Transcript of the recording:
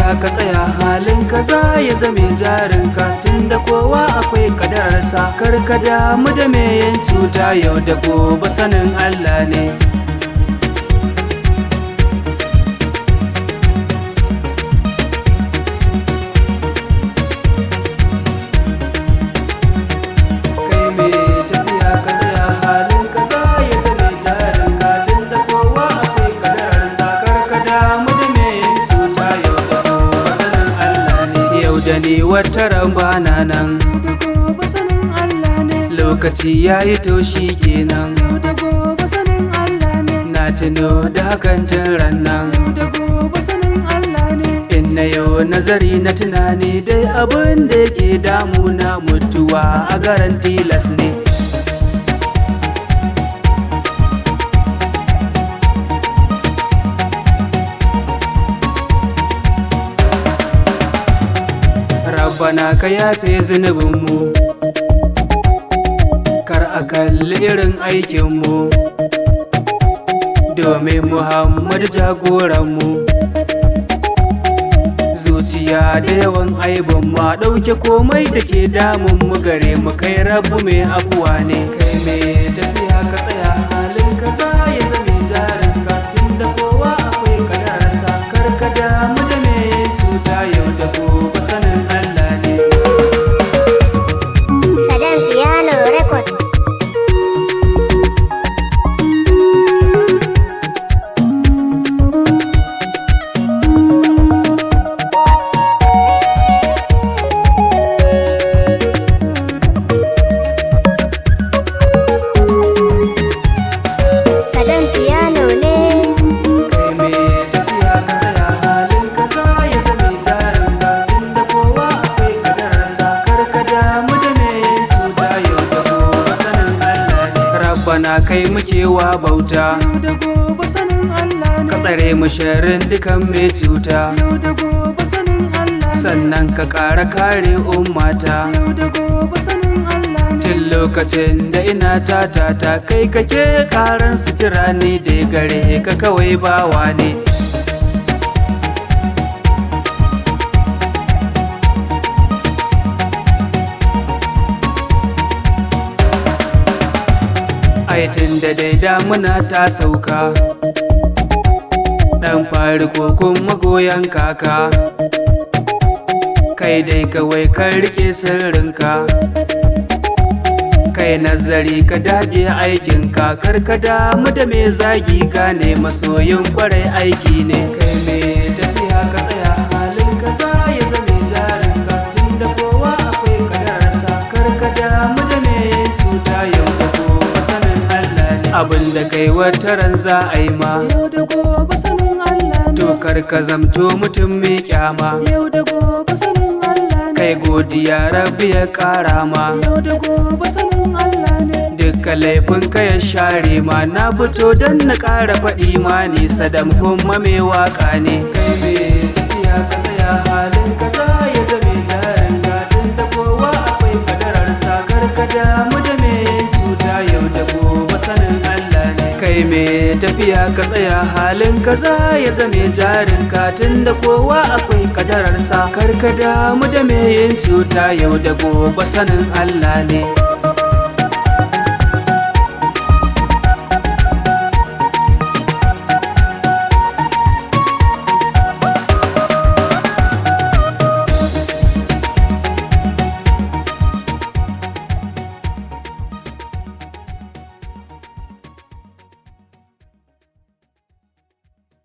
tafiya ka tsaya halin ka za ya zame jarinka, tunda kowa akwai kadararsa. Kar ka damu da me yin cuta, yau da gobe sanin Allah ne. Da ni wata rambana nan, lokaci ya yi taushi kenan. Na tuno da hakan tun rannan, in na yau nazari na tunani dai abin da yake damuna mutuwa a garan tilas ne. Rabbana ka yafe zunubinmu, kar a kalli irin aikinmu, domin Muhammad jagoranmu. Zuciya da yawan aibin ma ɗauke komai da ke damun mu gare mu, kai rabu mai afuwa ne. Kai mai tafiya ka tsaya halin ka za ya zame jarinka, tunda kowa akwai kadararsa. Kar ka damu da me yin cuta, yau da gobe sanin Allah ne. Sadam Piano Record. Sadam Piano ne. Kai mai tafiya ka tsaya halin ka za ya zame jarinka, tunda kowa akwai kadararsa. Kar ka damu da me yin cuta, yau da gobe sanin Allah ne. Rabbana kai muke wa bauta, Yau da gobe sanin Allah ne. ka tsare mu sharrin dukan mai cuta, Yau da gobe sanin Allah ne. sannan ka ƙara kare ummata. Yau da gobe sanin Allah ne. Tun lokacin da ina tatata, kai kake ƙaran sutura ni da gare ka kawai bawa ne. Aitin da dai damuna ta sauka, ɗan fari ko kuma goyon kaka, kai dai kawai kan riƙe sirrinka. Kai nazari ka dage aikinka, kar ka damu da me zagi, gane masoyin kwarai aiki ne. Kai mai tafiya ka tsaya halin ka za ya zame jarinka, tunda kowa akwai kadararsa. Kar ka damu da me yin cuta, yau da gobe sanin Allah ne. Abin da kai wataran za a yi ma, Yau da gobe sanin Allah ne. to kar ka zamto mutum mai kyama. Yau da gobe sanin Allah ne. Kai godiya Rabbi ya ƙara ma, Yau da gobe sanin Allah ne. dukkan laifin ka ya share ma. Na fito don na ƙara faɗi ma, ni Sadam kuma mai waƙa ne. Kai mai tafiya ka tsaya halin ka za ya zame jarinka, tunda kowa akwai kadararsa. Kar ka damu da me yin cuta, yau da gobe sanin Allah ne. Kai mai tafiya ka tsaya halin ka za ya zame jarinka, tunda kowa akwai kadararsa. Kar ka damu da me yin cuta, yau da gobe sanin Allah ne.